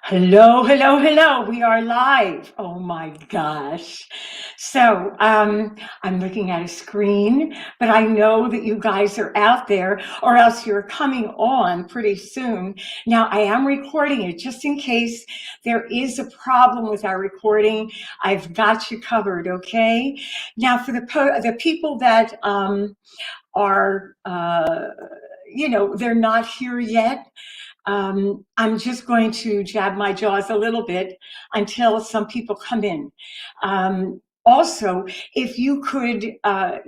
Hello, hello, hello. We are live. Oh my gosh. So, I'm looking at a screen, but I know that you guys are out there or else you're coming on pretty soon. Now, I am recording it just in case there is a problem with our recording. I've got you covered, okay? Now, for the people that are, they're not here yet. I'm just going to jab my jaws a little bit until some people come in. Also, if you could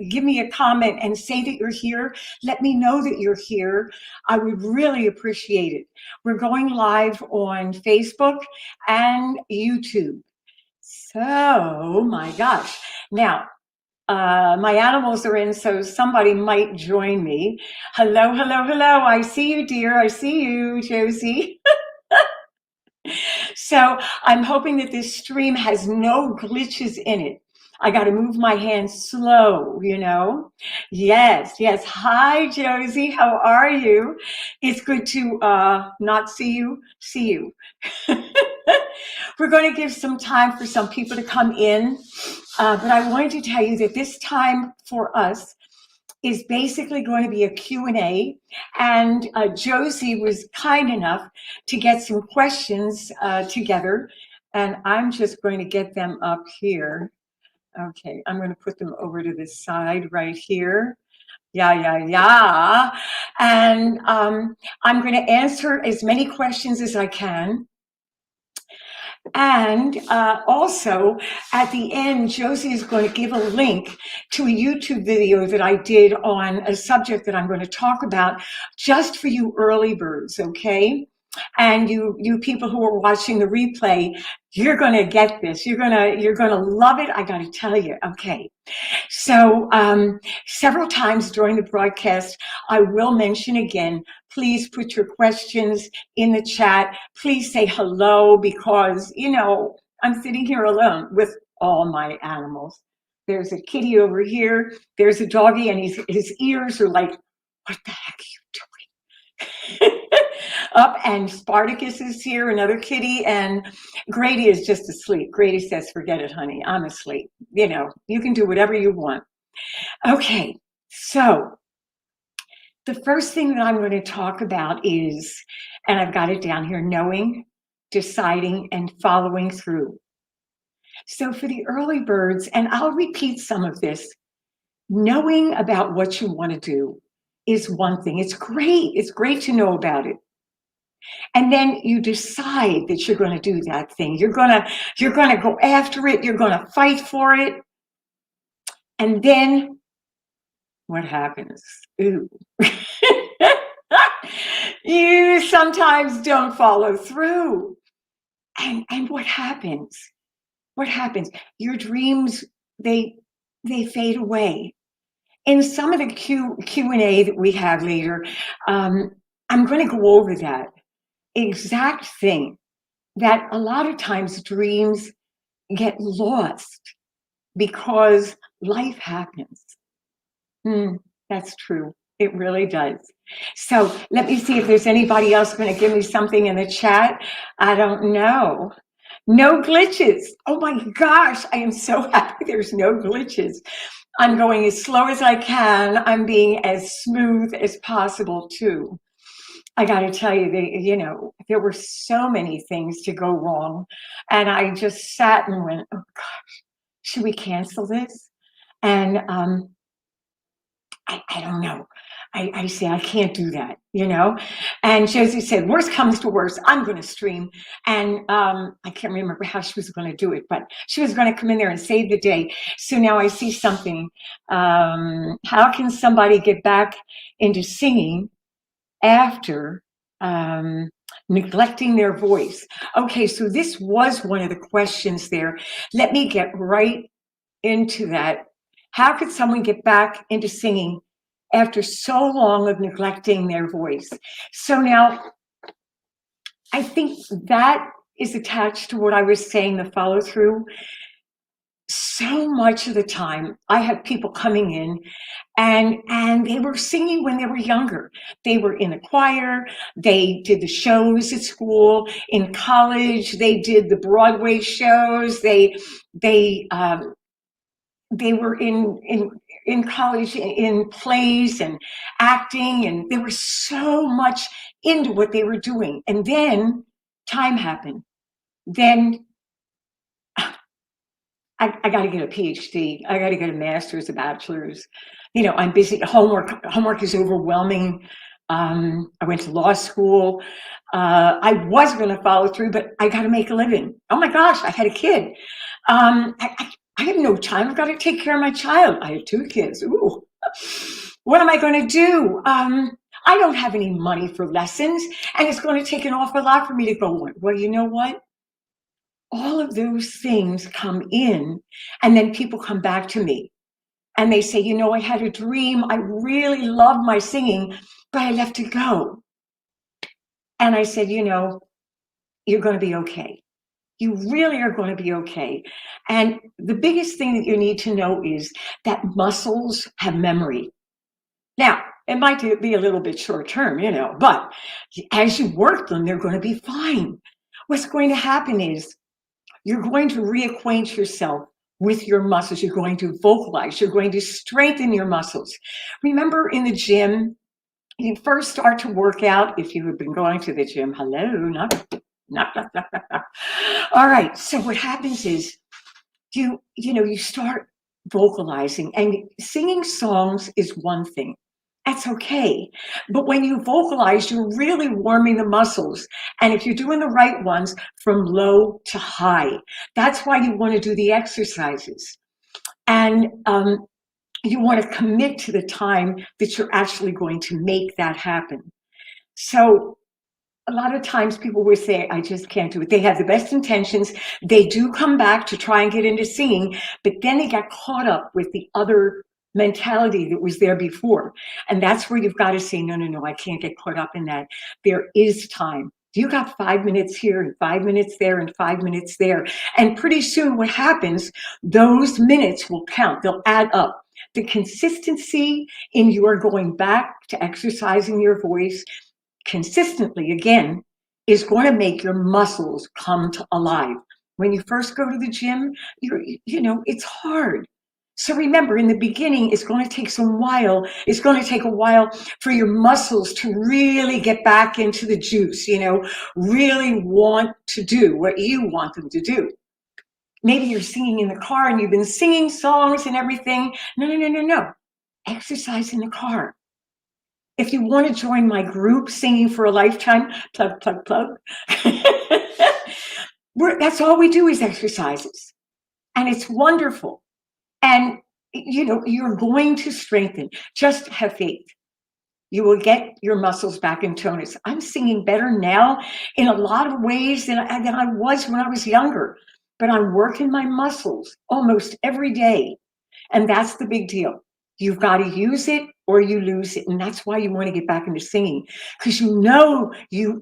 give me a comment and say that you're here, let me know that you're here. I would really appreciate it. We're going live on Facebook and YouTube. So, my gosh. Now, my animals are in, so somebody might join me. Hello, hello, hello. I see you, dear. I see you, Josie. So I'm hoping that this stream has no glitches in it. I got to move my hands slow, Yes, yes. Hi, Josie. How are you? It's good to not see you, see you. We're going to give some time for some people to come in, but I wanted to tell you that this time for us is basically going to be a Q&A, and Josie was kind enough to get some questions together, and I'm just going to get them up here. Okay, I'm going to put them over to the side right here. Yeah. And I'm going to answer as many questions as I can. And also, at the end, Josie is going to give a link to a YouTube video that I did on a subject that I'm going to talk about just for you early birds, okay? And you people who are watching the replay, you're going to get this. You're going to love it. I got to tell you. Okay. So several times during the broadcast, I will mention again, please put your questions in the chat. Please say hello because, I'm sitting here alone with all my animals. There's a kitty over here. There's a doggy, and his ears are like, what the heck are you doing? Up, and Spartacus is here, another kitty, and Grady is just asleep. Grady says, forget it, honey, I'm asleep. You can do whatever you want. Okay, so the first thing that I'm going to talk about is, and I've got it down here, knowing, deciding, and following through. So for the early birds, and I'll repeat some of this, knowing about what you want to do is one thing. It's great. It's great to know about it. And then you decide that you're going to do that thing. You're going to go after it. You're going to fight for it. And then what happens? Ooh. You sometimes don't follow through. And what happens? What happens? Your dreams, they fade away. In some of the Q&A that we have later, I'm going to go over that exact thing, that a lot of times dreams get lost because life happens. That's true. It really does. So let me see if there's anybody else going to give me something in the chat. I don't know. No glitches. Oh my gosh, I am so happy there's no glitches. I'm going as slow as I can. I'm being as smooth as possible too. I got to tell you, there were so many things to go wrong. And I just sat and went, oh gosh, should we cancel this? And I don't know. I say, I can't do that, And Josie said, worst comes to worst, I'm going to stream. And I can't remember how she was going to do it, but she was going to come in there and save the day. So now I see something. How can somebody get back into singing after neglecting their voice? Okay, so this was one of the questions there. Let me get right into that. How could someone get back into singing after so long of neglecting their voice? So now, I think that is attached to what I was saying, the follow through. so much of the time I had people coming in and they were singing when they were younger. They were in a choir, they did the shows at school, in college, they did the Broadway shows, they they were in college in plays and acting, and they were so much into what they were doing. And then time happened. Then I got to get a PhD. I got to get a master's, a bachelor's. You know, I'm busy. Homework is overwhelming. I went to law school. I was going to follow through, but I got to make a living. Oh my gosh, I had a kid. I have no time. I've got to take care of my child. I have 2 kids. Ooh, what am I going to do? I don't have any money for lessons, and it's going to take an awful lot for me to go on. Well, you know what? All of those things come in, and then people come back to me and they say, you know, I had a dream. I really love my singing, but I left it go. And I said, you know, you're going to be okay. You really are going to be okay. And the biggest thing that you need to know is that muscles have memory. Now, it might be a little bit short term, you know, but as you work them, they're going to be fine. What's going to happen is you're going to reacquaint yourself with your muscles. You're going to vocalize. You're going to strengthen your muscles. Remember in the gym, you first start to work out. If you have been going to the gym, hello, not. All right. So what happens is you start vocalizing, and singing songs is one thing. That's okay. But when you vocalize, you're really warming the muscles. And if you're doing the right ones, from low to high, that's why you want to do the exercises. And you want to commit to the time that you're actually going to make that happen. So a lot of times people will say, I just can't do it. They have the best intentions. They do come back to try and get into singing, but then they get caught up with the other mentality that was there before. And that's where you've got to say, no, I can't get caught up in that. There is time. You got 5 minutes here and 5 minutes there and 5 minutes there. And pretty soon what happens, those minutes will count. They'll add up. The consistency in your going back to exercising your voice consistently, again, is going to make your muscles come to alive. When you first go to the gym, it's hard. So remember, in the beginning, it's going to take It's going to take a while for your muscles to really get back into the juice, really want to do what you want them to do. Maybe you're singing in the car and you've been singing songs and everything. No. Exercise in the car. If you want to join my group, Singing for a Lifetime, plug. That's all we do is exercises. And it's wonderful. And, you're going to strengthen. Just have faith. You will get your muscles back in tonus. I'm singing better now in a lot of ways than I was when I was younger. But I'm working my muscles almost every day. And that's the big deal. You've got to use it or you lose it. And that's why you want to get back into singing, because you know you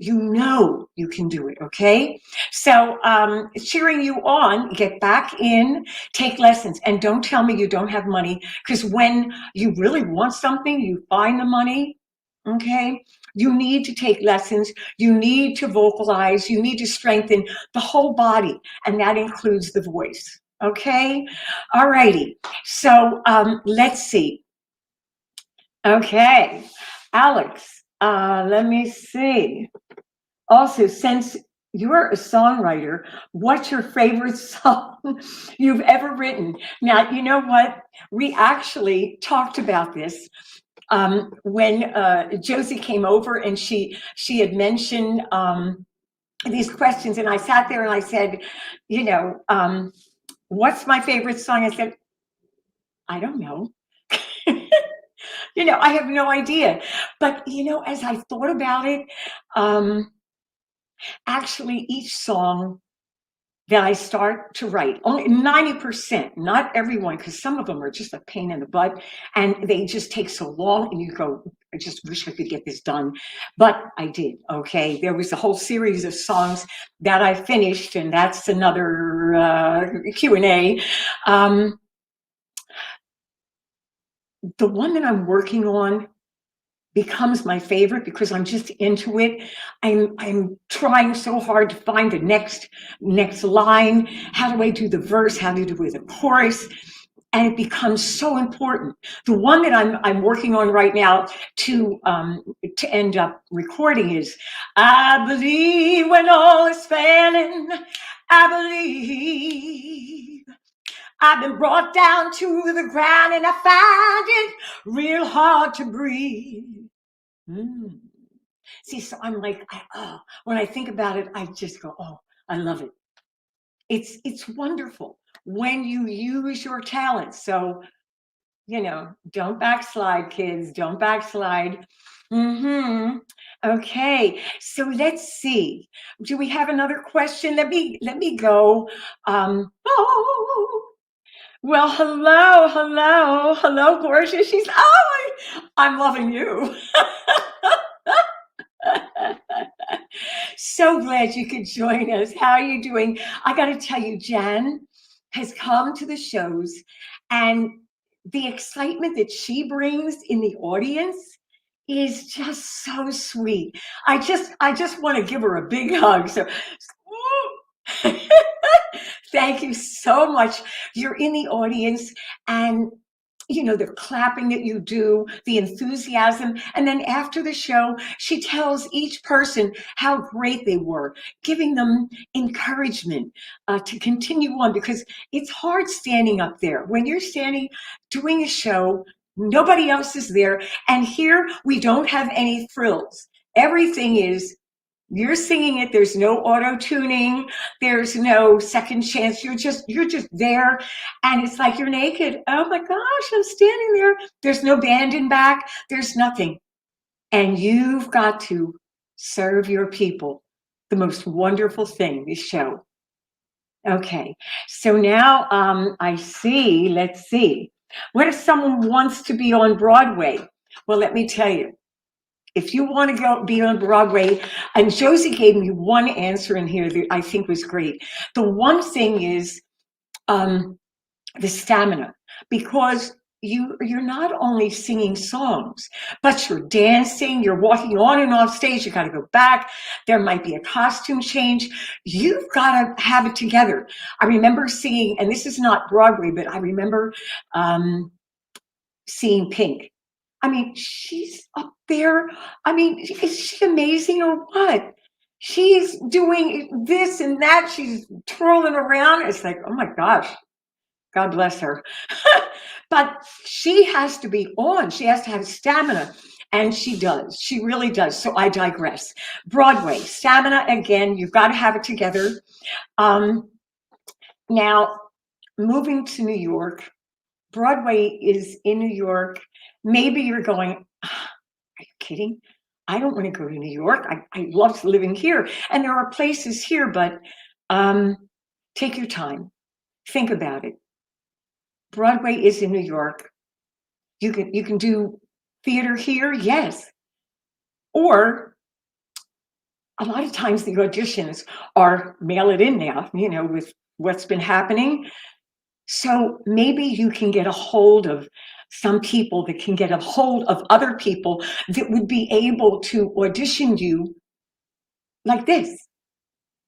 can do it, okay? So cheering you on, get back in, take lessons. And don't tell me you don't have money, because when you really want something, you find the money, okay? You need to take lessons. You need to vocalize. You need to strengthen the whole body, and that includes the voice. Okay. All righty. So let's see. Okay. Alex, let me see. Also, since you're a songwriter, what's your favorite song you've ever written? Now, you know what? We actually talked about this when Josie came over, and she had mentioned these questions, and I sat there and I said, what's my favorite song? I said, I don't know. I have no idea. But, as I thought about it, actually each song that I start to write. Only 90%, not everyone, because some of them are just a pain in the butt and they just take so long and you go, I just wish I could get this done. But I did, okay? There was a whole series of songs that I finished, and that's another Q&A. The one that I'm working on becomes my favorite because I'm just into it. I'm trying so hard to find the next line. How do I do the verse? How do I do the chorus? And it becomes so important. The one that I'm working on right now to end up recording is, I believe when all is failing, I believe I've been brought down to the ground and I find it real hard to breathe. See, so I'm like, when I think about it, I just go, oh, I love it. It's wonderful when you use your talent. So, don't backslide, kids. Don't backslide. Okay, so let's see. Do we have another question? Let me go. Well, hello, Portia. I'm loving you. So glad you could join us. How are you doing? I got to tell you, Jan has come to the shows, and the excitement that she brings in the audience is just so sweet. I just want to give her a big hug. So thank you so much. You're in the audience, and the clapping that you do, the enthusiasm. And then after the show, she tells each person how great they were, giving them encouragement to continue on, because it's hard standing up there. When you're standing, doing a show, nobody else is there. And here we don't have any frills. Everything is, you're singing it. There's no auto tuning. There's no second chance. You're just there. And it's like you're naked. Oh my gosh, I'm standing there. There's no band in back. There's nothing. And you've got to serve your people. The most wonderful thing, this show. Okay. So now I see, let's see. What if someone wants to be on Broadway? Well, let me tell you. If you want to go be on Broadway, and Josie gave me one answer in here that I think was great. The one thing is the stamina, because you're not only singing songs, but you're dancing, you're walking on and off stage, you got to go back. There might be a costume change. You've got to have it together. I remember singing, and this is not Broadway, but I remember seeing Pink. I mean, she's up there. I mean, is she amazing or what? She's doing this and that. She's twirling around. It's like, oh my gosh, God bless her. But she has to be on. She has to have stamina. And she does. She really does. So I digress. Broadway, stamina, again, you've got to have it together. Now, moving to New York, Broadway is in New York. Maybe you're going, are you kidding? I don't want to go to New York. I love living here. And there are places here, but take your time. Think about it. Broadway is in New York. You can do theater here, yes. Or a lot of times the auditions are mail it in now, with what's been happening. So maybe you can get a hold of some people that can get a hold of other people that would be able to audition you like this.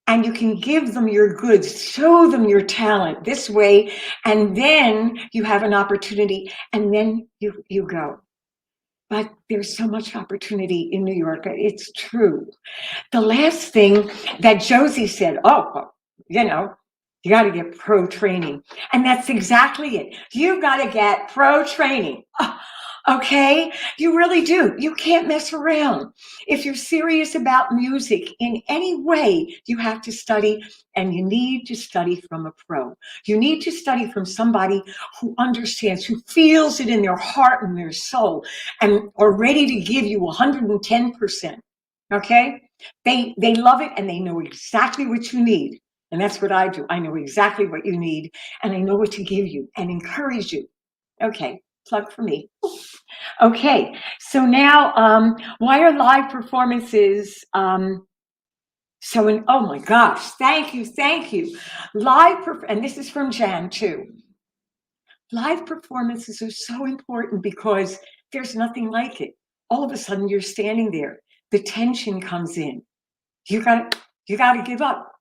And you can give them your goods, show them your talent this way, and then you have an opportunity, and then you go. But there's so much opportunity in New York. It's true. The last thing that Josie said, you got to get pro training. And that's exactly it. You got to get pro training. Okay? You really do. You can't mess around. If you're serious about music in any way, you have to study, and you need to study from a pro. You need to study from somebody who understands, who feels it in their heart and their soul, and are ready to give you 110%. Okay? They love it, and they know exactly what you need. And that's what I do. I know exactly what you need, and I know what to give you and encourage you. Okay, plug for me. Okay, so now, why are live performances oh my gosh, thank you. And this is from Jan too. Live performances are so important because there's nothing like it. All of a sudden you're standing there, the tension comes in. You gotta give up.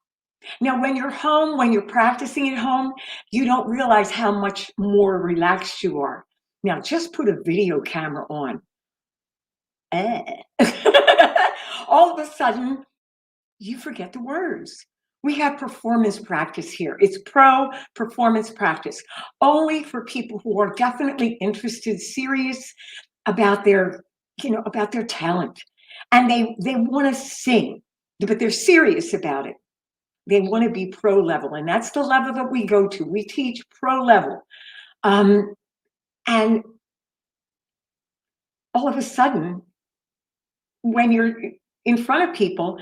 Now, when you're home, when you're practicing at home, you don't realize how much more relaxed you are. Now, just put a video camera on. All of a sudden, you forget the words. We have performance practice here. It's pro performance practice, only for people who are definitely interested, serious about their, about their talent. And they want to sing, but they're serious about it. They want to be pro level, and that's the level that we go to. We teach pro level. And all of a sudden, when you're in front of people,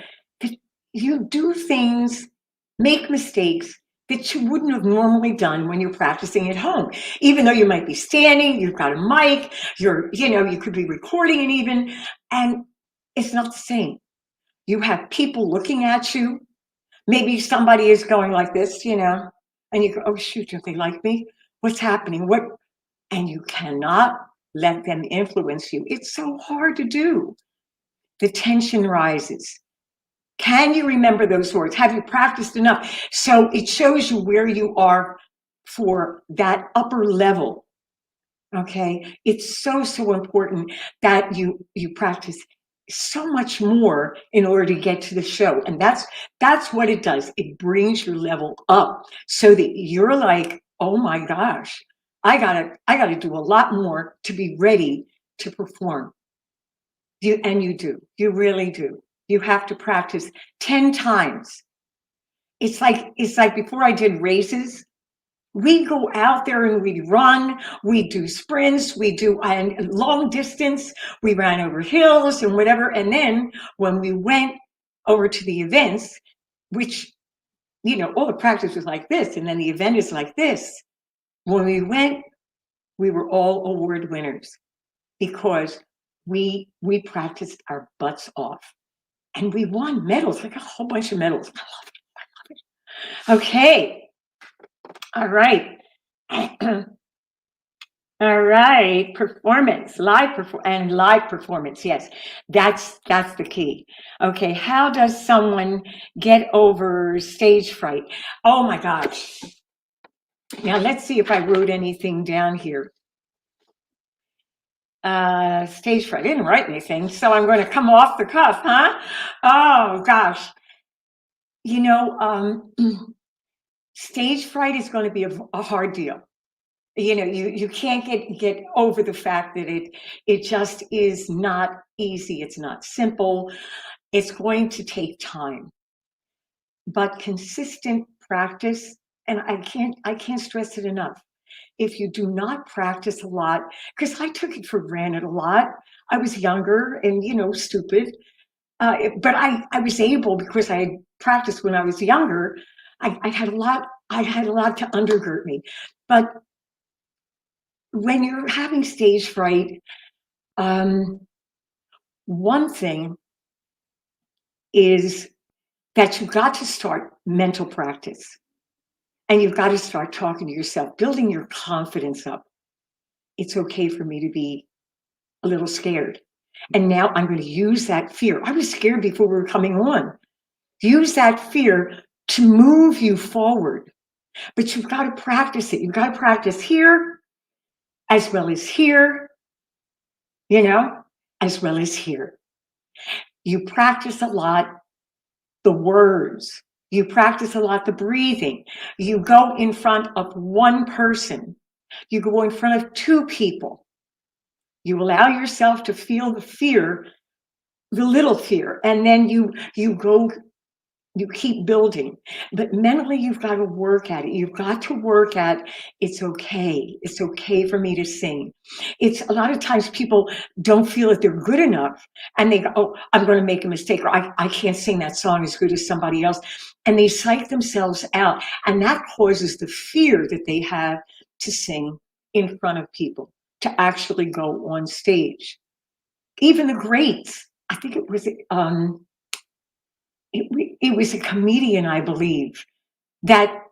you do things, make mistakes that you wouldn't have normally done when you're practicing at home. Even though you might be standing, you've got a mic, you could be recording it even, and it's not the same. You have people looking at you. Maybe somebody is going like this, and you go, oh shoot, don't they like me? What's happening? And you cannot let them influence you. It's so hard to do. The tension rises. Can you remember those words? Have you practiced enough? So it shows you where you are for that upper level. Okay, it's so important that you practice so much more in order to get to the show. And that's what it does. It brings your level up so that you're like, oh my gosh, I gotta do a lot more to be ready to perform. You do. You really do. You have to practice 10 times. It's like before I did races, we go out there and we run, we do sprints, we do long distance, we ran over hills and whatever. And then when we went over to the events, which, all the practice was like this, and then the event is like this. When we went, we were all award winners because we practiced our butts off. And we won medals, like a whole bunch of medals. I love it. Okay. All right. All right. Performance, live performance. Yes, that's the key. Okay. How does someone get over stage fright? Oh my gosh. Now let's see if I wrote anything down here. Stage fright. I didn't write anything, so I'm going to come off the cuff, huh? Oh gosh. Stage fright is going to be a hard deal. You can't get over the fact that it just is not easy. It's not simple. It's going to take time, but consistent practice, and I can't stress it enough. If you do not practice a lot, because I took it for granted a lot. I was younger and, stupid. But I was able, because I had practiced when I was younger, I had a lot to undergird me. But when you're having stage fright, one thing is that you've got to start mental practice. And you've got to start talking to yourself, building your confidence up. It's okay for me to be a little scared. And now I'm going to use that fear. I was scared before we were coming on. Use that fear to move you forward. But you've got to practice it. You've got to practice here as well as here, as well as here. You practice a lot the words. You practice a lot the breathing. You go in front of one person. You go in front of two people. You allow yourself to feel the fear, the little fear, and then you go you keep building, but mentally you've got to work at it. You've got to work at, it's okay. It's okay for me to sing. It's a lot of times people don't feel that they're good enough and they go, oh, I'm going to make a mistake, or I can't sing that song as good as somebody else. And they psych themselves out. And that causes the fear that they have to sing in front of people, to actually go on stage. Even the greats, I think it was, it was a comedian, I believe, that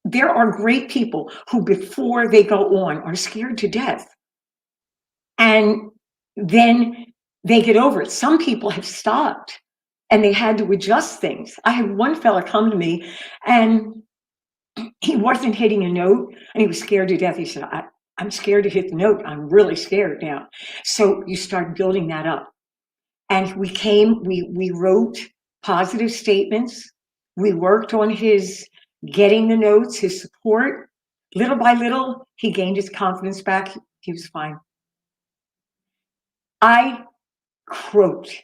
there are great people who before they go on are scared to death. And then they get over it. Some people have stopped and they had to adjust things. I had one fella come to me and he wasn't hitting a note and he was scared to death. He said, I'm scared to hit the note. I'm really scared now. So you start building that up. And we wrote positive statements. We worked on his getting the notes, his support. Little by little, he gained his confidence back. He was fine. I croaked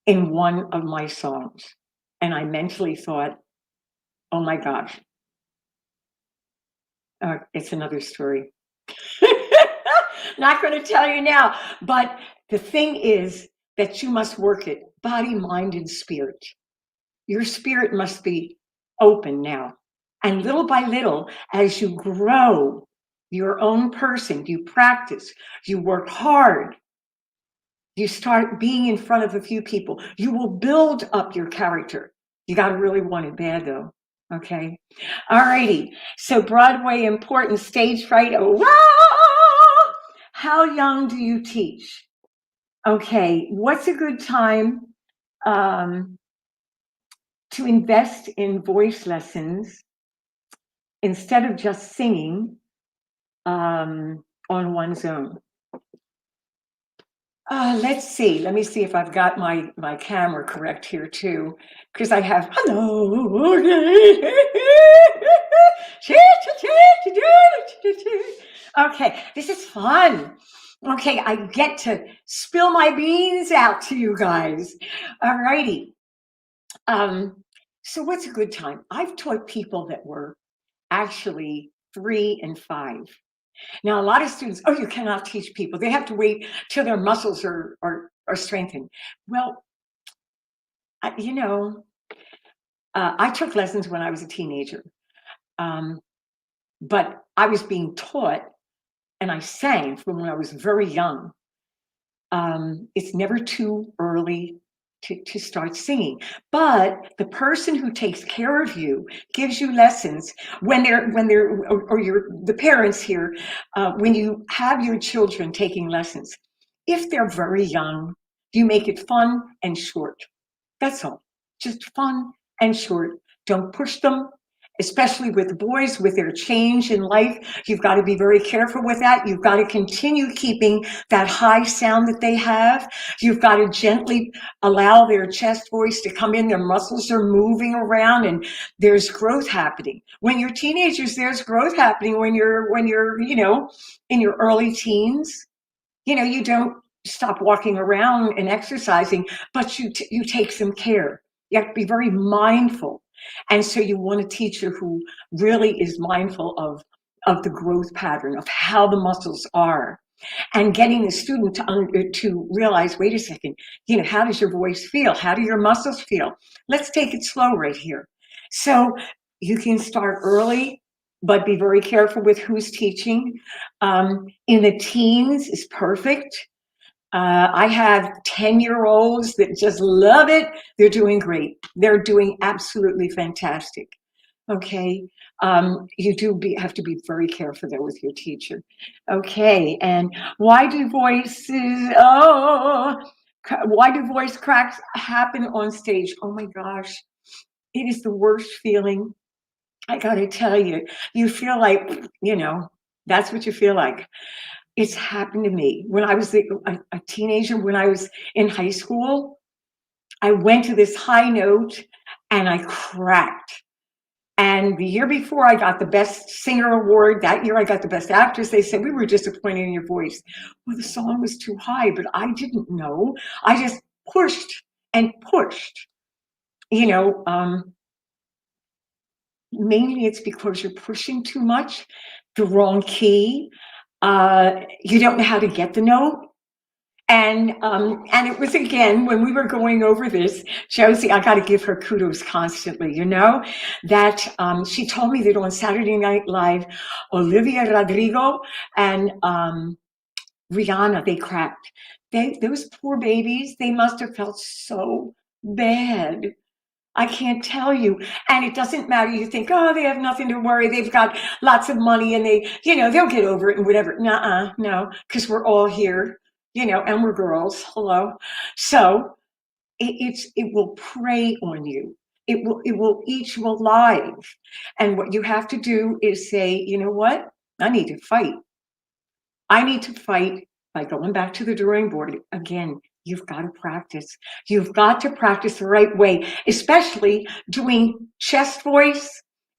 in one of my songs, and I mentally thought, oh my gosh, it's another story. Not going to tell you now, but the thing is that you must work it, body, mind, and spirit. Your spirit must be open now. And little by little, as you grow your own person, you practice, you work hard, you start being in front of a few people, you will build up your character. You got to really want it bad though. Okay. All righty. So Broadway important, stage fright. Oh, how young do you teach? Okay. What's a good time to invest in voice lessons instead of just singing on one's own? Let's see. Let me see if I've got my camera correct here too, because I have hello. Okay, this is fun. Okay, I get to spill my beans out to you guys. All righty. So what's a good time? I've taught people that were actually 3 and 5. Now, a lot of students, oh, you cannot teach people. They have to wait till their muscles are strengthened. Well, I took lessons when I was a teenager, but I was being taught and I sang from when I was very young. It's never too early to start singing, but the person who takes care of you gives you lessons when the parents here, when you have your children taking lessons. If they're very young, you make it fun and short. That's all, just fun and short. Don't push them, especially with boys with their change in life. You've got to be very careful with that. You've got to continue keeping that high sound that they have. You've got to gently allow their chest voice to come in. Their muscles are moving around and there's growth happening. When you're teenagers, there's growth happening. When you're in your early teens, you don't stop walking around and exercising, but you take some care. You have to be very mindful. And so you want a teacher who really is mindful of the growth pattern, of how the muscles are, and getting the student to realize, wait a second, how does your voice feel? How do your muscles feel? Let's take it slow right here. So you can start early, but be very careful with who's teaching. In the teens is perfect. I have 10-year-olds that just love it. They're doing great. They're doing absolutely fantastic. Okay. You have to be very careful there with your teacher. Okay. And why do voice cracks happen on stage? Oh my gosh. It is the worst feeling. I got to tell you, you feel like, that's what you feel like. It's happened to me when I was a teenager. When I was in high school, I went to this high note and I cracked. And the year before, I got the Best Singer Award. That year, I got the Best Actress. They said, we were disappointed in your voice. Well, the song was too high, but I didn't know. I just pushed and pushed. you know, mainly it's because you're pushing too much, the wrong key. You don't know how to get the note. And it was, again, when we were going over this, Josie, I got to give her kudos constantly, that she told me that on Saturday Night Live, Olivia Rodrigo and Rihanna, they cracked. Those poor babies, they must have felt so bad. I can't tell you. And it doesn't matter. You think, oh, they have nothing to worry. They've got lots of money and they'll get over it and whatever. Nuh-uh, no, because we're all here, and we're girls. Hello. So it will prey on you. It will eat you alive. And what you have to do is say, you know what? I need to fight. I need to fight by going back to the drawing board again. You've got to practice. You've got to practice the right way, especially doing chest voice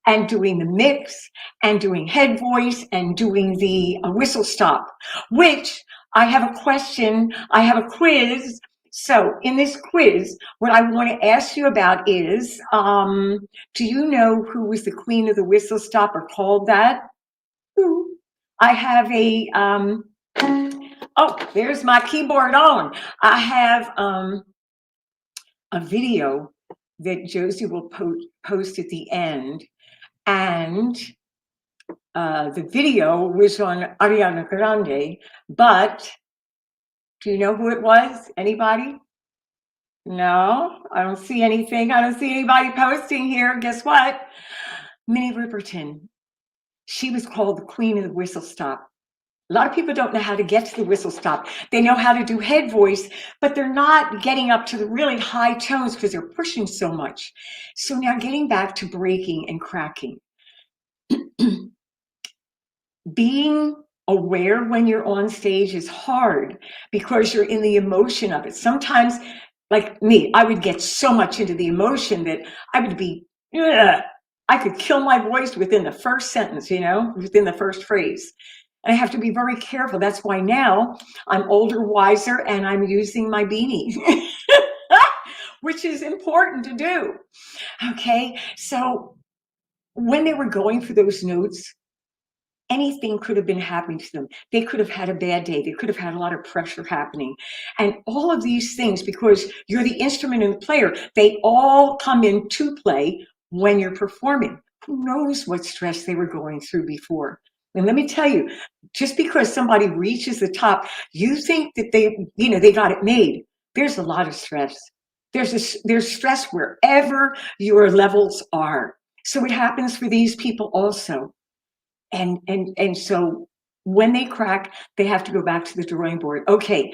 and doing the mix and doing head voice and doing the whistle stop, which I have a question. I have a quiz. So in this quiz, what I want to ask you about is, do you know who was the queen of the whistle stop or called that? Who? I have oh, there's my keyboard on. I have a video that Josie will post at the end. And the video was on Ariana Grande, but do you know who it was? Anybody? No, I don't see anything. I don't see anybody posting here. Guess what? Minnie Riperton. She was called the queen of the whistle stop. A lot of people don't know how to get to the whistle stop. They know how to do head voice, but they're not getting up to the really high tones because they're pushing so much. So now getting back to breaking and cracking. Being aware when you're on stage is hard because you're in the emotion of it. Sometimes, like me, I would get so much into the emotion that I would be, I could kill my voice within the first sentence, within the first phrase. And I have to be very careful. That's why now I'm older, wiser, and I'm using my beanie, which is important to do. Okay, so when they were going for those notes, anything could have been happening to them. They could have had a bad day. They could have had a lot of pressure happening. And all of these things, because you're the instrument and the player, they all come into play when you're performing. Who knows what stress they were going through before? And let me tell you, just because somebody reaches the top, you think that they got it made. There's a lot of stress. There's stress wherever your levels are. So it happens for these people also. And so when they crack, they have to go back to the drawing board. Okay,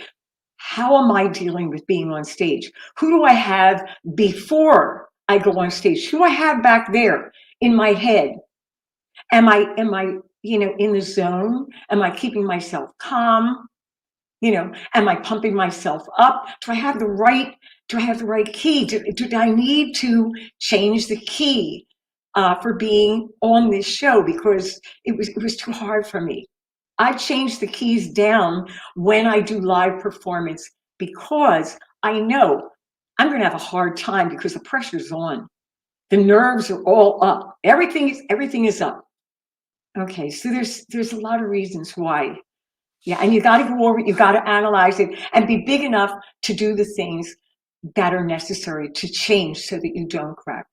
how am I dealing with being on stage? Who do I have before I go on stage? Who do I have back there in my head? Am I in the zone? Am I keeping myself calm? Am I pumping myself up? Do I have the right key? Do I need to change the key for being on this show because it was too hard for me? I change the keys down when I do live performance because I know I'm going to have a hard time because the pressure's on. The nerves are all up. Everything is up. Okay, so there's a lot of reasons why. Yeah, and you got to go over it, you got to analyze it and be big enough to do the things that are necessary to change so that you don't crack.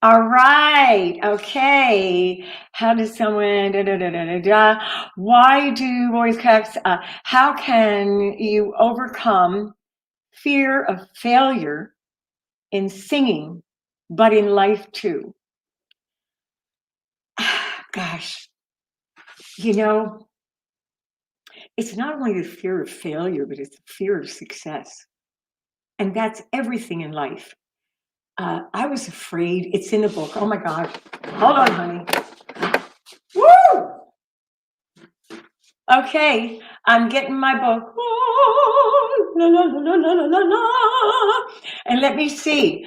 All right, okay. How does someone, why do voice cracks, how can you overcome fear of failure in singing, but in life too? Gosh, it's not only the fear of failure, but it's the fear of success. And that's everything in life. I was afraid. It's in the book. Oh my God. Hold on, honey. Woo! Okay, I'm getting my book. La, la, la, la, la, la, la. And let me see.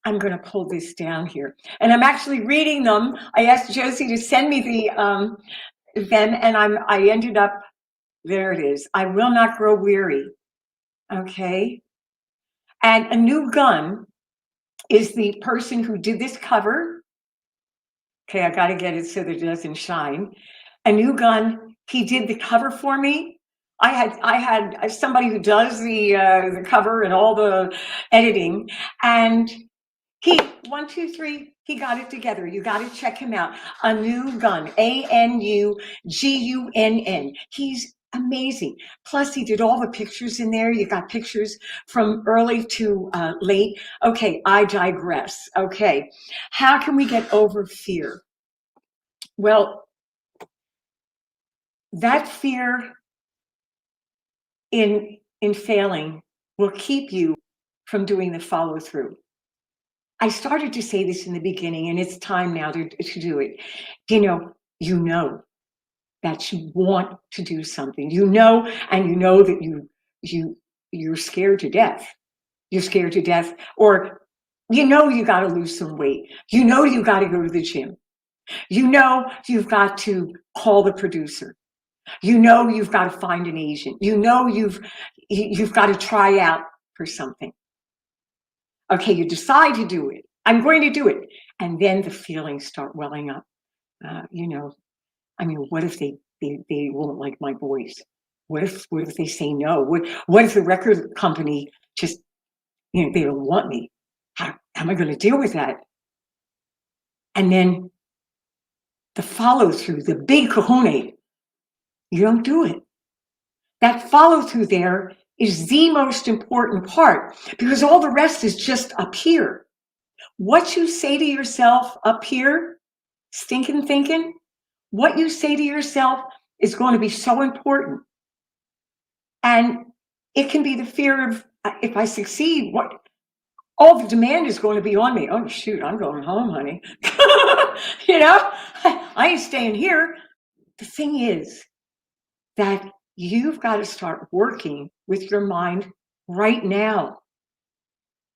I'm going to pull this down here. And I'm actually reading them. I asked Josie to send me them, and I ended up, there it is. I will not grow weary. Okay. And a new gun is the person who did this cover. Okay, I got to get it so that it doesn't shine. A new gun, he did the cover for me. I had somebody who does the cover and all the editing, and he 1, 2, 3. He got it together. You got to check him out. A New Gun, ANUGUNN. He's amazing. Plus, he did all the pictures in there. You got pictures from early to late. Okay, I digress. Okay, how can we get over fear? Well, that fear in failing will keep you from doing the follow through. I started to say this in the beginning, and it's time now to do it. You know that you want to do something. And you know that you're scared to death. You're scared to death, or you got to lose some weight. You got to go to the gym. You've got to call the producer. You've got to find an agent. You've got to try out for something. Okay, you decide to do it. I'm going to do it. And then the feelings start welling up. What if they won't like my voice? What if they say no? What if the record company just, they don't want me? How am I going to deal with that? And then the follow through, the big kahuna, you don't do it. That follow through there is the most important part, because all the rest is just up here. What you say to yourself up here, stinking thinking, what you say to yourself is going to be so important. And it can be the fear of, if I succeed, all the demand is going to be on me. Oh, shoot, I'm going home, honey. I ain't staying here. The thing is that you've got to start working with your mind right now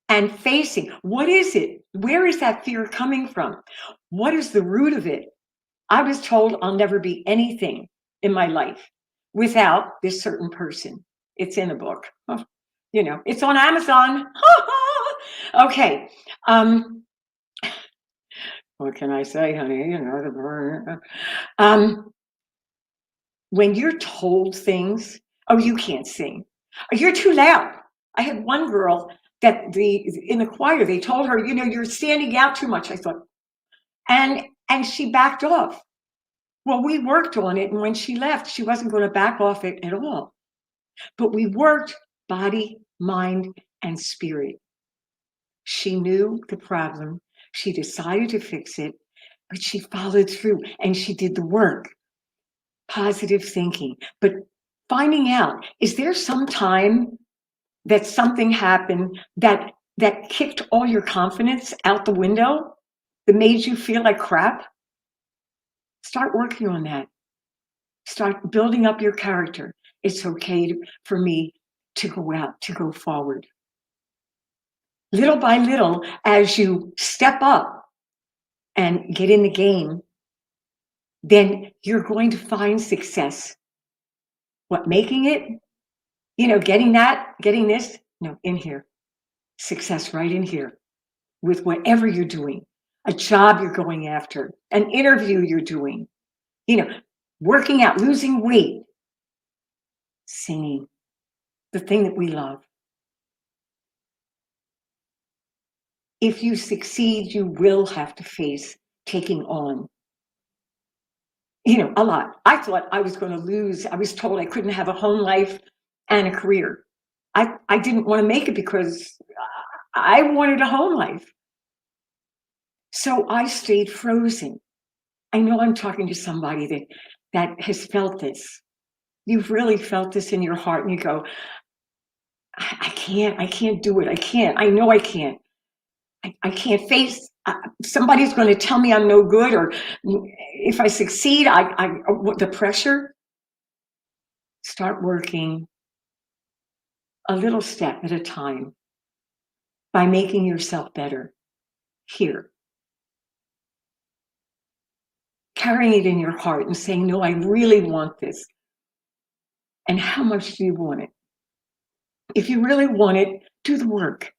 and facing, what is it? Where is that fear coming from? What is the root of it? I was told I'll never be anything in my life without this certain person. It's in a book. It's on Amazon. Okay. What can I say, honey? When you're told things, oh, you can't sing. You're too loud. I had one girl that in the choir, they told her, you're standing out too much. I thought, and she backed off. Well, we worked on it. And when she left, she wasn't going to back off it at all. But we worked body, mind, and spirit. She knew the problem. She decided to fix it, but she followed through and she did the work. Positive thinking, but finding out, is there some time that something happened that kicked all your confidence out the window, that made you feel like crap? Start working on that. Start building up your character. It's okay for me to go out, to go forward. Little by little, as you step up and get in the game, then you're going to find success. What, making it? Getting this? No, in here. Success right in here with whatever you're doing, a job you're going after, an interview you're doing, working out, losing weight, singing, the thing that we love. If you succeed, you will have to face taking on, a lot. I thought I was going to lose. I was told I couldn't have a home life and a career. I didn't want to make it because I wanted a home life. So I stayed frozen. I know I'm talking to somebody that has felt this. You've really felt this in your heart, and you go, I can't do it. I know I can't. I can't face, somebody's going to tell me I'm no good, or if I succeed, the pressure. Start working a little step at a time by making yourself better here. Carrying it in your heart and saying, no, I really want this. And how much do you want it? If you really want it, do the work.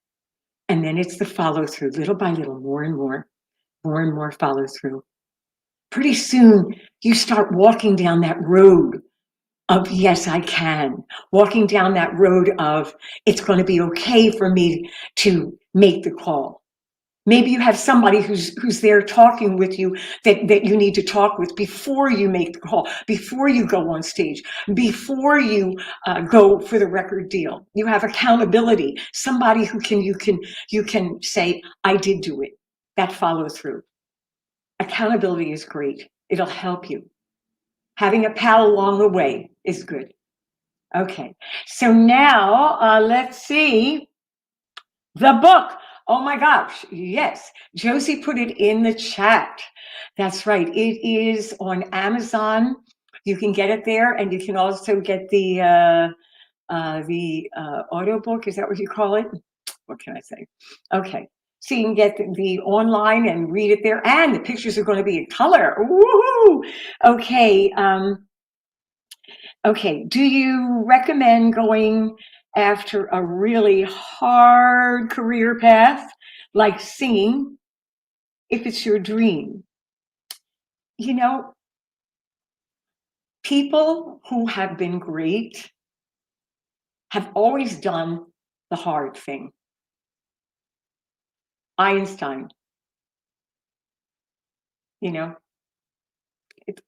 And then it's the follow through, little by little, more and more follow through. Pretty soon you start walking down that road of, yes, I can. Walking down that road of, it's going to be okay for me to make the call. Maybe you have somebody who's there talking with you that you need to talk with before you make the call, before you go on stage, before you go for the record deal. You have accountability, somebody who you can say, I did do it. That follow through. Accountability is great. It'll help you. Having a pal along the way is good. Okay, so now let's see the book. Oh my gosh, yes. Josie put it in the chat. That's right. It is on Amazon. You can get it there, and you can also get the audiobook. Is that what you call it? What can I say? Okay. So you can get the online and read it there, and the pictures are going to be in color. Woohoo! Okay. Okay. Do you recommend going after a really hard career path like singing if it's your dream? You know, people who have been great have always done the hard thing. Einstein, you know,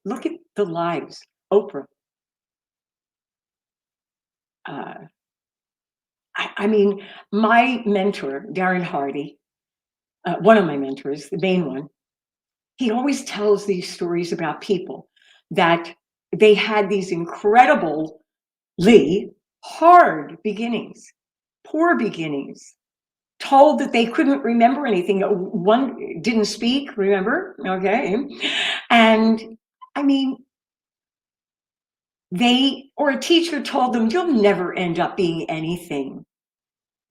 look at the lives. Oprah. I mean, my mentor, Darren Hardy, one of my mentors, the main one, he always tells these stories about people that they had these incredibly hard beginnings, poor beginnings, told that they couldn't remember anything. One didn't speak, remember? Okay. And I mean, or a teacher told them, you'll never end up being anything.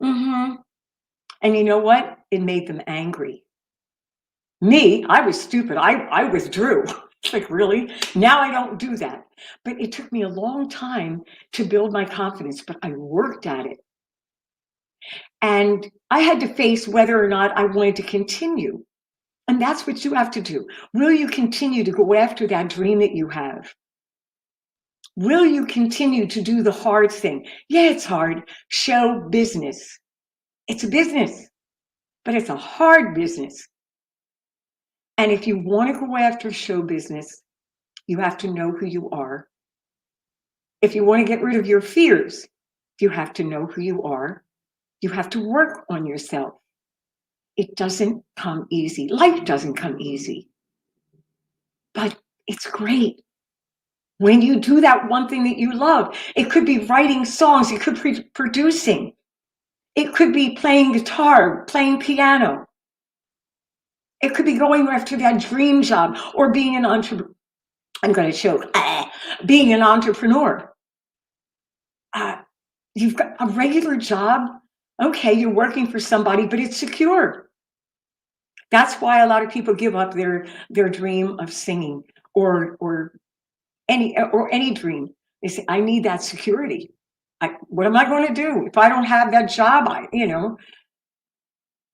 And you know what? It made them angry. Me, I was stupid. I withdrew. It's like, really? Now I don't do that. But it took me a long time to build my confidence, but I worked at it. And I had to face whether or not I wanted to continue. And that's what you have to do. Will you continue to go after that dream that you have? Will you continue to do the hard thing? Yeah, it's hard. Show business. It's a business, but it's a hard business. And if you want to go after show business, you have to know who you are. If you want to get rid of your fears, you have to know who you are. You have to work on yourself. It doesn't come easy. Life doesn't come easy. But it's great. When you do that one thing that you love, it could be writing songs, it could be producing, it could be playing guitar, playing piano. It could be going after that dream job or being an entrepreneur. I'm going to choke. Being an entrepreneur. You've got a regular job. Okay, you're working for somebody, but it's secure. That's why a lot of people give up their dream of singing or any dream. They say, I need that security. What am I going to do if I don't have that job?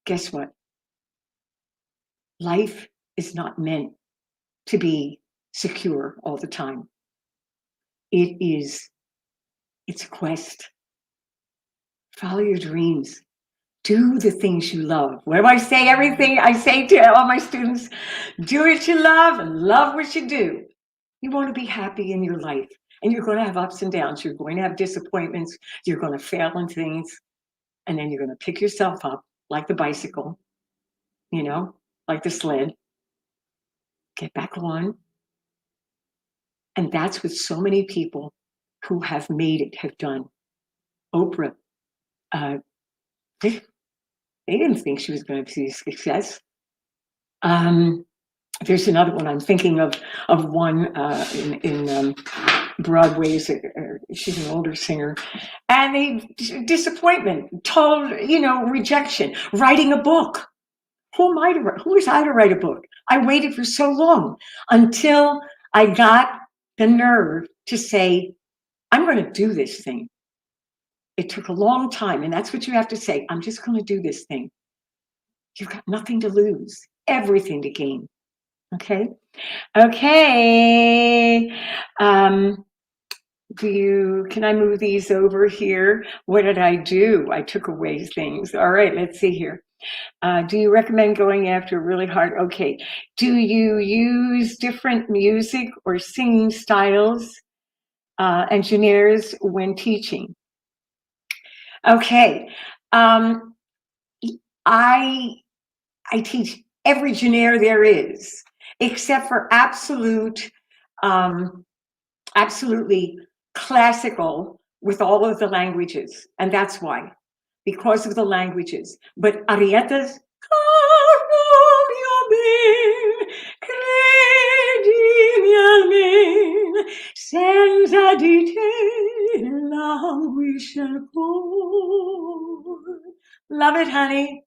Guess what? Life is not meant to be secure all the time. It's a quest. Follow your dreams. Do the things you love. What do I say? Everything I say to all my students, do what you love and love what you do. You want to be happy in your life, and you're going to have ups and downs. You're going to have disappointments. You're going to fail in things, and then you're going to pick yourself up like the bicycle, like the sled. Get back on. And that's what so many people who have made it have done. Oprah, they didn't think she was going to be a success. There's another one I'm thinking of one in Broadway's. She's an older singer, and disappointment, total, rejection. Writing a book. Who was I to write a book? I waited for so long until I got the nerve to say, I'm going to do this thing. It took a long time, and that's what you have to say. I'm just going to do this thing. You've got nothing to lose, everything to gain. Okay? Okay. Can I move these over here? What did I do? I took away things. All right, let's see here. Do you recommend going after really hard? Okay. Do you use different music or singing styles, engineers, when teaching? Okay. I teach every genre there is, except for absolutely classical with all of the languages. And that's why, because of the languages. But arietas, senza di te languish and poor. Love it, honey.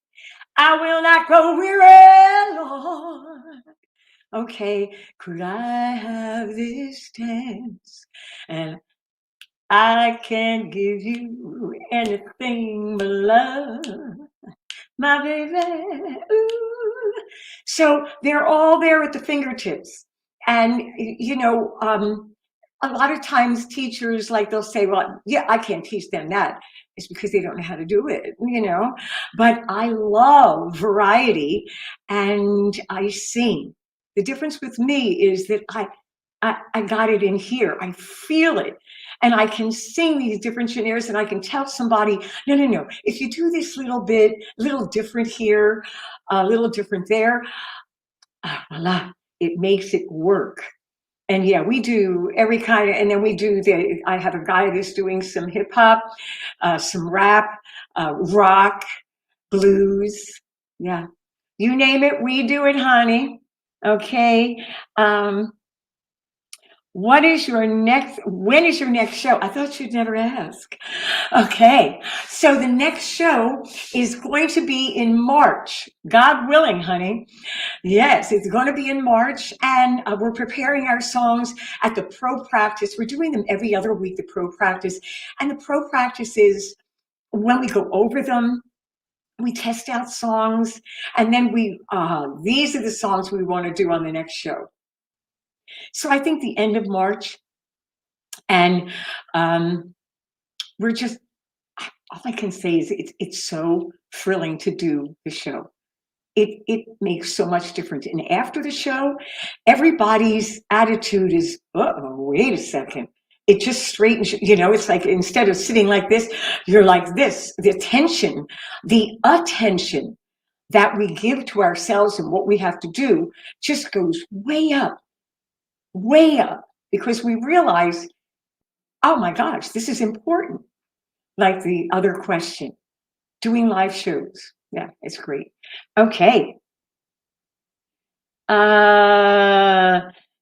I will not go weary, Lord. Okay, could I have this dance? And I can't give you anything but love, my baby. Ooh. So they're all there at the fingertips. And, you know, a lot of times teachers, like, they'll say, well, yeah, I can't teach them that. It's because they don't know how to do it, you know. But I love variety, and I sing. The difference with me is that I got it in here. I feel it. And I can sing these different genres, and I can tell somebody, no. If you do this little bit, a little different here, a little different there, voila, it makes it work. And yeah, we do every kind of, and then we do I have a guy that's doing some hip hop, some rap, rock, blues. Yeah. You name it, we do it, honey. Okay. When is your next show? I thought you'd never ask. Okay. So the next show is going to be in March, God willing, honey. Yes, it's going to be in March, and we're preparing our songs at the pro practice. We're doing them every other week, the pro practice. And the pro practice is when we go over them, we test out songs, and then these are the songs we want to do on the next show. So I think the end of March, and we're just, all I can say is it's so thrilling to do the show. It makes so much difference. And after the show, everybody's attitude is, wait a second. It just straightens, it's like, instead of sitting like this, you're like this. The attention that we give to ourselves and what we have to do just goes way up, because we realize, oh my gosh, this is important. Like the other question, doing live shows. Yeah, it's great. Okay.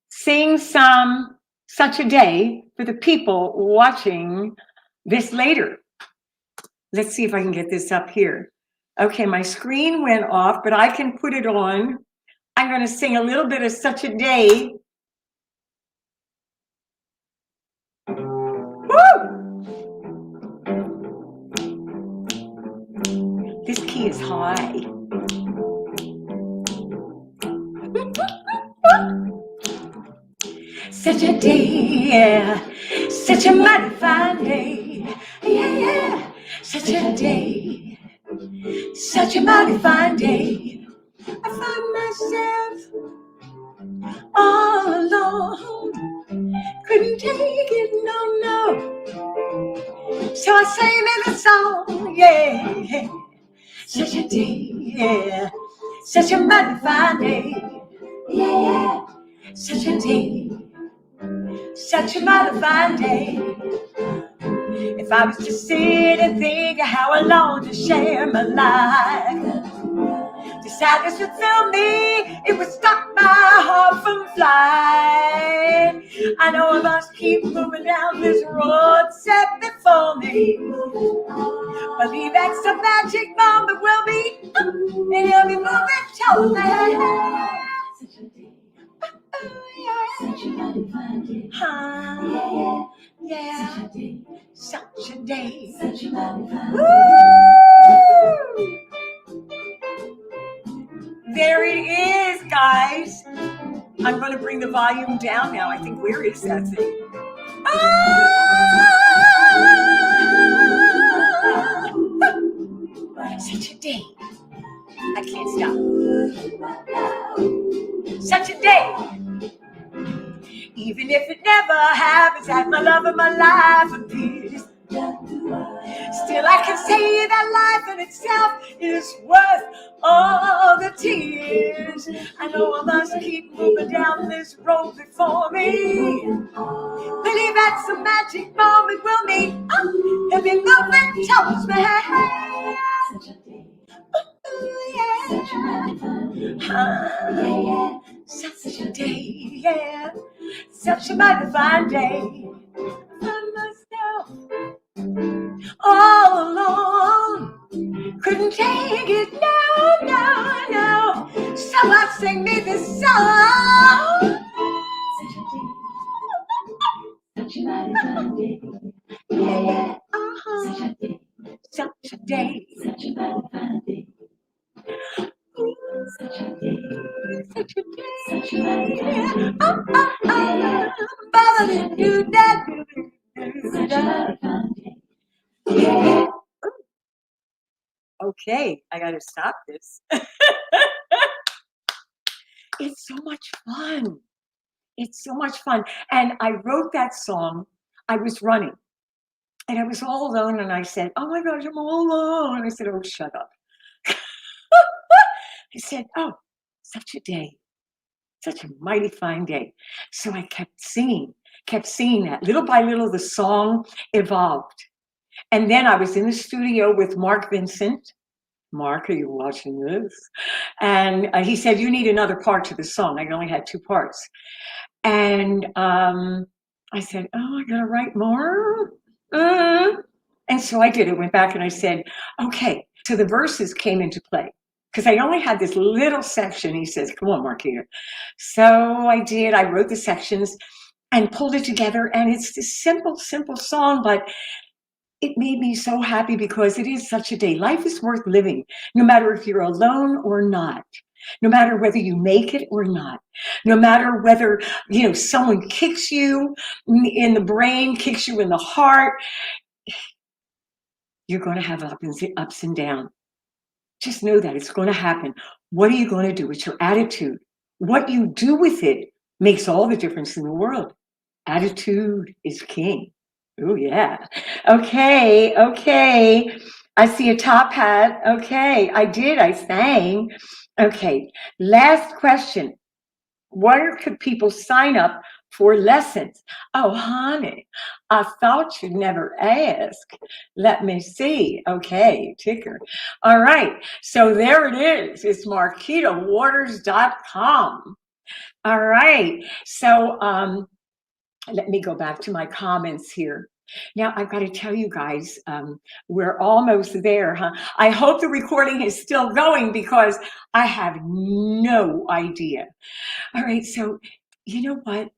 Sing some Such a Day for the people watching this later. Let's see if I can get this up here. Okay, my screen went off, but I can put it on. I'm going to sing a little bit of Such a Day. Woo! This key is high. Such a day, yeah. Such a mighty fine day. Yeah. Such a day. Such a mighty fine day. I find myself all alone. Couldn't take it, no. So I sang me the song, yeah. Such a day, yeah. Such a mighty fine day. Yeah. Such a day. Such a mighty fine day. If I was to sit and think of how I long to share my life, the sadness would fill me, it would stop my heart from flying. I know I must keep moving down this road set before me. Believe that's a magic moment will be, and you'll be moving toward me. Such a mighty fine day. Yeah. Such a day. Such a mighty fine day. I'm going to bring the volume down now. I think, where is that thing? Such a day. I can't stop. Such a day. Even if it never happens, that my love of my life appears. Still I can say that life in itself is worth all the tears. I know I must keep moving down this road before me. Believe at some magic moment we'll meet. There'll be moving towards me. Such a day, yeah. Such a mighty fine day. I find myself all alone. Couldn't take it, no. So I sing me this song. Such a mighty fine day. Yeah. Such a day. Such a mighty fine day. Such a day. Such a day. Such a mighty fine day. Yeah. Okay, I gotta stop this. It's so much fun. It's so much fun. And I wrote that song. I was running and I was all alone, and I said, oh my gosh, I'm all alone. And I said, oh, shut up. I said, oh, such a day, such a mighty fine day. So I kept singing that. Little by little, the song evolved. And then I was in the studio with Mark Vincent. Mark, are you watching this? And he said, you need another part to the song. I only had 2 parts. And I said, oh, I gotta write more. And so I did. I went back and I said, okay. So the verses came into play because I only had this little section. He says, come on, Marquita. So I did. I wrote the sections and pulled it together. And it's this simple song, but it made me so happy because it is such a day. Life is worth living, no matter if you're alone or not. No matter whether you make it or not, no matter whether, someone kicks you in the brain, kicks you in the heart, you're going to have ups and downs. Just know that it's going to happen. What are you going to do? It's your attitude. What you do with it makes all the difference in the world. Attitude is king. Oh, yeah. Okay. I see a top hat. Okay, I sang. Okay, last question. Where could people sign up for lessons? Oh, honey, I thought you'd never ask. Let me see. Okay, ticker. All right, so there it is. It's marquitawaters.com. All right, so let me go back to my comments here. Now, I've got to tell you guys, we're almost there, huh? I hope the recording is still going because I have no idea. All right, so you know what?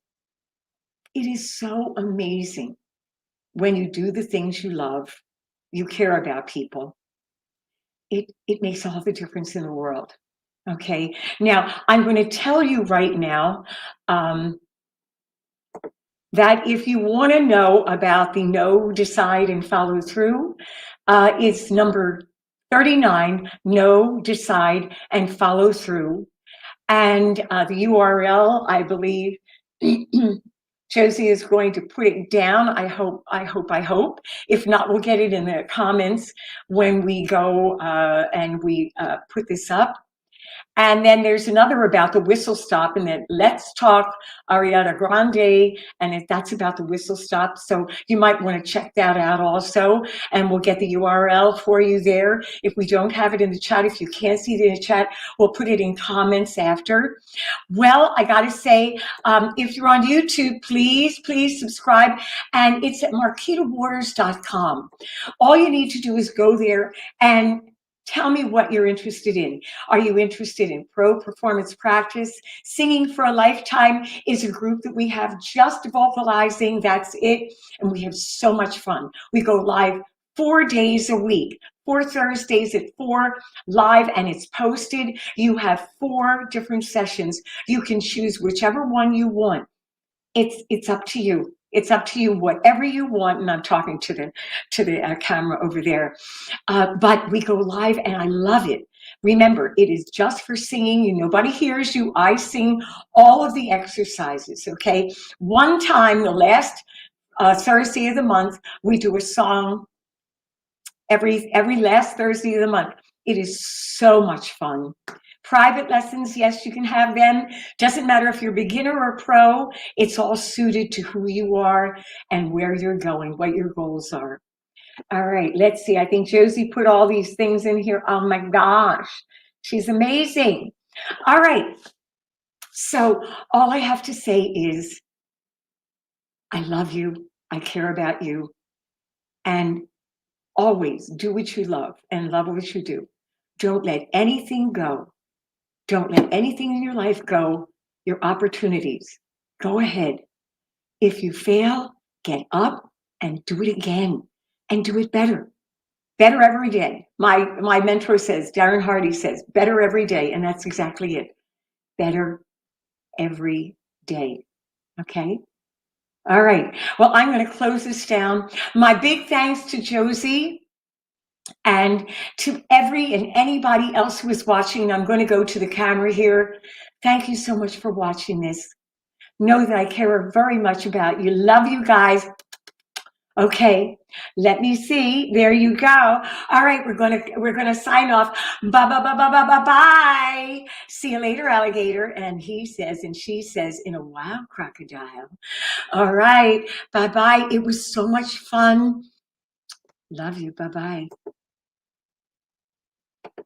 It is so amazing when you do the things you love, you care about people. It makes all the difference in the world, okay? Now, I'm going to tell you right now, that if you want to know about the know, decide, and follow through, it's number 39, know, decide, and follow through. And the URL, I believe, Josie is going to put it down. I hope. If not, we'll get it in the comments when we go and we put this up. And then there's another about the whistle stop, and then Let's Talk Ariana Grande, and that's about the whistle stop. So you might want to check that out also, and we'll get the URL for you there. If we don't have it in the chat, if you can't see it in the chat, we'll put it in comments after. Well, I got to say, if you're on YouTube, please subscribe, and it's at marquitawaters.com. All you need to do is go there and tell me what you're interested in. Are you interested in pro performance practice? Singing for a Lifetime is a group that we have just vocalizing. That's it. And we have so much fun. We go live 4 days a week, 4 Thursdays at 4 live, and it's posted. You have 4 different sessions. You can choose whichever one you want. It's up to you. It's up to you, whatever you want. And I'm talking to the camera over there. But we go live, and I love it. Remember, it is just for singing. Nobody hears you. I sing all of the exercises, okay? One time, the last Thursday of the month, we do a song every last Thursday of the month. It is so much fun. Private lessons, yes, you can have them. Doesn't matter if you're beginner or pro. It's all suited to who you are and where you're going, what your goals are. All right, let's see. I think Josie put all these things in here. Oh my gosh, she's amazing. All right, so all I have to say is I love you. I care about you. And always do what you love and love what you do. Don't let anything go. Don't let anything in your life go. Your opportunities. Go ahead. If you fail, get up and do it again and do it better. Better every day. My mentor says, Darren Hardy says, better every day. And that's exactly it. Better every day. Okay? All right. Well, I'm going to close this down. My big thanks to Josie and to every and anybody else who is watching. I'm going to go to the camera here. Thank you so much for watching this. Know that I care very much about you. Love you guys. Okay, let me see. There you go. All right, we're gonna sign off. Bye bye bye bye bye bye bye. See you later, alligator. And he says, and she says, in a wild crocodile. All right, bye bye. It was so much fun. Love you. Bye bye.